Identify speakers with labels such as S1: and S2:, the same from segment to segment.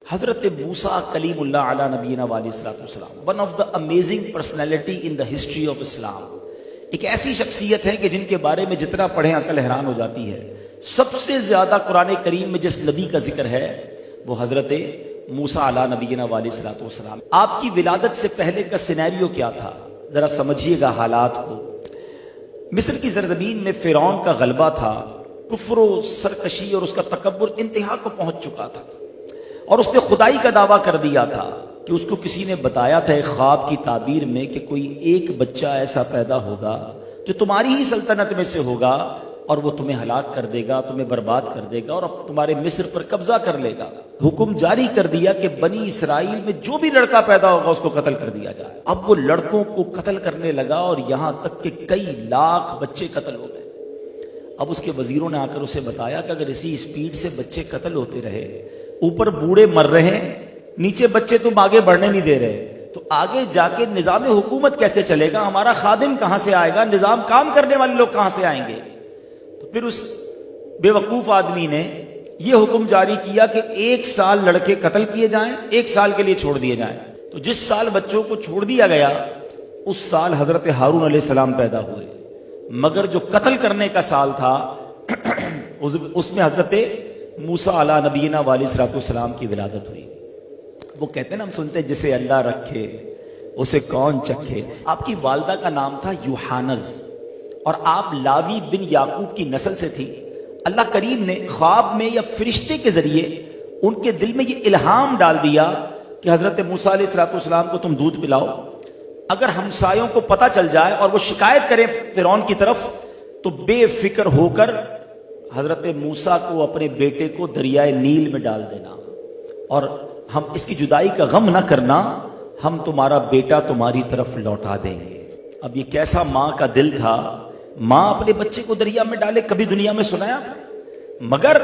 S1: حضرت موسیٰ کلیم اللہ علی نبینا علیہ السلام one of the amazing personality in the history of Islam, ایک ایسی شخصیت ہے کہ جن کے بارے میں جتنا پڑھیں عقل حیران ہو جاتی ہے۔ سب سے زیادہ قرآن کریم میں جس نبی کا ذکر ہے وہ حضرت موسیٰ علی نبینا علیہ السلام۔ آپ کی ولادت سے پہلے کا سینیریو کیا تھا ذرا سمجھیے گا حالات کو۔ مصر کی سرزمین میں فرعون کا غلبہ تھا، کفر و سرکشی اور اس کا تکبر انتہا کو پہنچ چکا تھا، اور اس نے خدائی کا دعویٰ کر دیا تھا کہ اس کو کسی نے بتایا تھا ایک خواب کی تعبیر میں کہ کوئی ایک بچہ ایسا پیدا ہوگا جو تمہاری ہی سلطنت میں سے ہوگا اور وہ تمہیں ہلاک کر دے گا، تمہیں برباد کر دے گا اور اب تمہارے مصر پر قبضہ کر لے گا۔ حکم جاری کر دیا کہ بنی اسرائیل میں جو بھی لڑکا پیدا ہوگا اس کو قتل کر دیا جائے۔ اب وہ لڑکوں کو قتل کرنے لگا اور یہاں تک کہ کئی لاکھ بچے قتل ہو گئے۔ اب اس کے وزیروں نے آ کر اسے بتایا کہ اگر اسی اسپیڈ سے بچے قتل ہوتے رہے، اوپر بوڑھے مر رہے ہیں، نیچے بچے تم آگے بڑھنے نہیں دے رہے، تو آگے جا کے نظام حکومت کیسے چلے گا؟ ہمارا خادم کہاں سے آئے گا؟ نظام کام کرنے والے لوگ کہاں سے آئیں گے؟ تو پھر اس بے وقوف آدمی نے یہ حکم جاری کیا کہ 1 سال لڑکے قتل کیے جائیں، 1 سال کے لیے چھوڑ دیے جائیں۔ تو جس سال بچوں کو چھوڑ دیا گیا اس سال حضرت ہارون علیہ السلام پیدا ہوئے، مگر جو قتل کرنے کا سال تھا اس میں حضرت موسیٰ علی نبینا علیہ السلام کی ولادت ہوئی۔ وہ کہتے ہیں نا، ہم سنتے ہیں جسے اللہ رکھے اسے کون چکھے۔ آپ کی والدہ کا نام تھا یوحانز اور آپ لاوی بن یعقوب کی نسل سے تھی۔ اللہ کریم نے خواب میں یا فرشتے کے ذریعے ان کے دل میں یہ الہام ڈال دیا کہ حضرت موسیٰ علیہ السلام کو تم دودھ پلاؤ، اگر ہمسایوں کو پتہ چل جائے اور وہ شکایت کریں فرعون کی طرف تو بے فکر ہو کر حضرت موسیٰ کو اپنے بیٹے کو دریائے نیل میں ڈال دینا، اور ہم اس کی جدائی کا غم نہ کرنا، ہم تمہارا بیٹا تمہاری طرف لوٹا دیں گے۔ اب یہ کیسا ماں کا دل تھا، ماں اپنے بچے کو دریا میں ڈالے، کبھی دنیا میں سنایا؟ مگر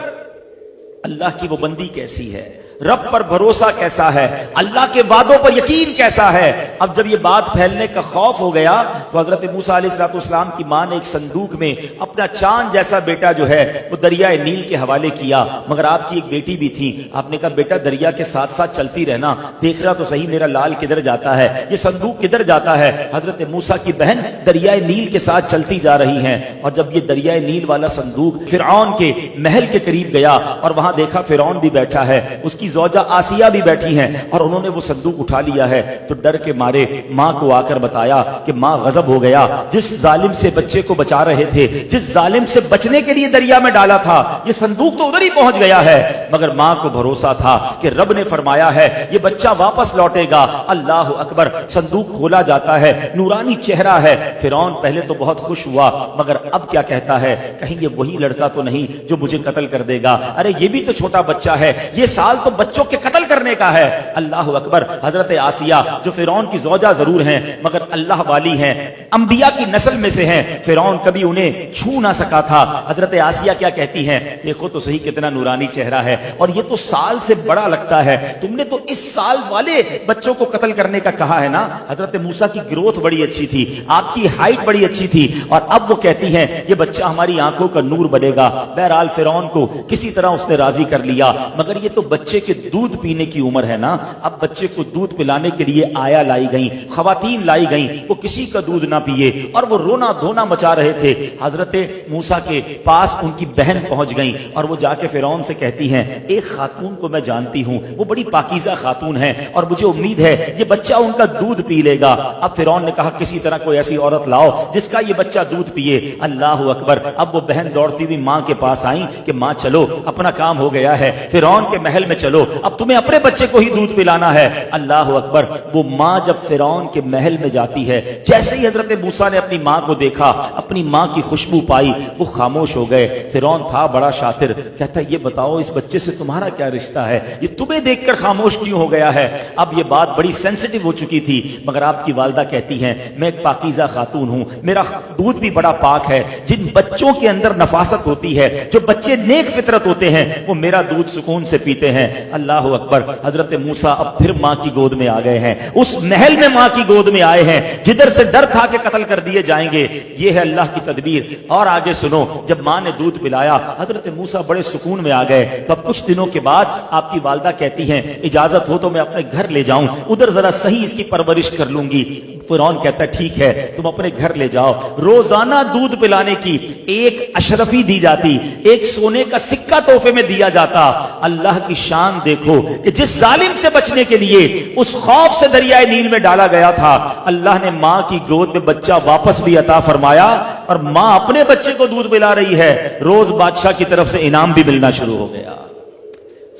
S1: اللہ کی وہ بندی کیسی ہے، رب پر بھروسہ کیسا ہے، اللہ کے وعدوں پر یقین کیسا ہے۔ اب جب یہ بات پھیلنے کا خوف ہو گیا تو حضرت موسیٰ علیہ السلام کی ماں نے ایک صندوق میں اپنا چاند جیسا بیٹا جو ہے وہ دریائے نیل کے حوالے کیا، مگر آپ کی ایک بیٹی بھی تھی۔ آپ نے کہا بیٹا دریا کے ساتھ ساتھ چلتی رہنا، دیکھ رہا تو صحیح میرا لال کدھر جاتا ہے، یہ صندوق کدھر جاتا ہے۔ حضرت موسیٰ کی بہن دریائے نیل کے ساتھ چلتی جا رہی ہیں، اور جب یہ دریائے نیل والا صندوق فرعون کے محل کے قریب گیا اور وہاں دیکھا فرعون بھی بیٹھا ہے، اس کی زوجہ آسیہ بھی بیٹھی ہیں، اور انہوں نے وہ صندوق اٹھا لیا ہے، تو ڈر کے مارے ماں کو آ کر بتایا کہ ماں غضب ہو گیا، جس ظالم سے بچے کو بچا رہے تھے، جس ظالم سے بچنے کے لیے دریا میں ڈالا تھا، یہ صندوق تو ادھر ہی پہنچ گیا ہے۔ مگر ماں کو بھروسہ تھا کہ رب نے فرمایا ہے یہ بچہ واپس لوٹے گا۔ اللہ اکبر، صندوق کھولا جاتا ہے، نورانی چہرہ ہے۔ فرعون پہلے تو بہت خوش ہوا، مگر اب کیا کہتا ہے، کہیں یہ وہی لڑکا تو نہیں جو مجھے قتل کر دے گا؟ ارے یہ بھی تو چھوٹا بچہ ہے، یہ سال تو بچوں کے قتل کرنے کا ہے۔ اللہ اکبر، حضرت آسیہ جو فرعون کی زوجہ ضرور ہیں مگر اللہ والی ہیں، انبیاء کی نسل میں سے ہیں، فرعون کبھی انہیں چھو نہ سکا تھا۔ حضرت آسیہ کیا کہتی ہیں، دیکھو تو صحیح کتنا نورانی چہرہ ہے، اور یہ تو سال سے بڑا لگتا ہے، تم نے تو اس سال والے بچوں کو قتل کرنے کا کہا ہے نا۔ حضرت موسیٰ کی گروتھ بڑی اچھی تھی، آپ کی ہائٹ بڑی اچھی تھی، اور اب وہ کہتی ہیں یہ بچہ ہماری آنکھوں کا نور بنے گا۔ بہرحال فرعون کو کسی طرح اس نے راضی کر لیا، مگر یہ تو بچے کے دودھ پینے کی عمر ہے نا۔ اب بچے کو دودھ پلانے کے لیے آیا لائی گئیں، خواتین لائی گئیں، وہ کسی کا دودھ نہ پیے اور وہ رونا دھونا مچا رہے تھے۔ حضرت موسیٰ کے پاس ان کی بہن پہنچ گئیں اور وہ جا کے فرعون سے کہتی ہیں ایک خاتون کو میں جانتی ہوں، وہ بڑی پاکیزہ خاتون ہے اور مجھے امید ہے یہ بچہ ان کا دودھ پی لے گا۔ اب فرعون نے کہا کسی طرح کوئی ایسی عورت لاؤ جس کا یہ بچہ دودھ پیے۔ اللہ اکبر، اب وہ بہن دوڑتی ہوئی ماں کے پاس آئیں کہ ماں چلو اپنا کام ہو گیا ہے، فرعون کے محل میں چلو، اب تمہیں اپنے بچے کو ہی دودھ پلانا ہے۔ اللہ اکبر، وہ ماں جب فرعون کے محل میں جاتی ہے، جیسے ہی حضرت موسیٰ نے اپنی ماں کو دیکھا، اپنی ماں کی خوشبو پائی، وہ خاموش ہو گئے۔ فرعون تھا بڑا شاطر، کہتا یہ بتاؤ اس بچے سے تمہارا کیا رشتہ ہے، یہ تمہیں دیکھ کر خاموش کیوں ہو گیا ہے؟ اب یہ بات بڑی سینسٹیو ہو چکی تھی، مگر آپ کی والدہ کہتی ہیں میں ایک پاکیزہ خاتون ہوں، میرا دودھ بھی بڑا پاک ہے، جن بچوں کے اندر نفاست ہوتی ہے، جو بچے نیک فطرت ہوتے ہیں، وہ میرا دودھ سکون سے پیتے ہیں۔ اللہ اکبر. حضرت موسیٰ اب پھر ماں کی گود میں آ گئے ہیں, اس محل میں ماں کی گود میں آئے ہیں جدھر سے ڈر تھا کہ قتل کر دیے جائیں گے. یہ ہے اللہ کی تدبیر. اور آگے سنو, جب ماں نے دودھ پلایا حضرت موسیٰ بڑے سکون میں آ گئے. تو اب کچھ دنوں کے بعد آپ کی والدہ کہتی ہیں اجازت ہو تو میں اپنے گھر لے جاؤں, ادھر ذرا صحیح اس کی پرورش کر لوں گی. فرعون کہتا ہے ٹھیک ہے تم اپنے گھر لے جاؤ. روزانہ دودھ پلانے کی ایک اشرفی دی جاتی, ایک سونے کا سکہ تحفے میں دیا جاتا. اللہ کی شان دیکھو کہ جس ظالم سے بچنے کے لیے اس خوف سے دریائے نیل میں ڈالا گیا تھا, اللہ نے ماں کی گود میں بچہ واپس بھی عطا فرمایا, اور ماں اپنے بچے کو دودھ پلا رہی ہے. روز بادشاہ کی طرف سے انعام بھی ملنا شروع ہو گیا.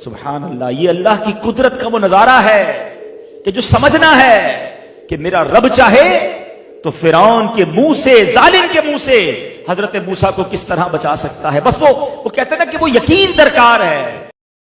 S1: سبحان اللہ. یہ اللہ کی قدرت کا وہ نظارہ ہے کہ جو سمجھنا ہے کہ میرا رب چاہے تو فرعون کے منہ سے, ظالم کے منہ سے حضرت موسیٰ کو کس طرح بچا سکتا ہے. بس وہ کہتے ہیں نا کہ وہ یقین درکار ہے.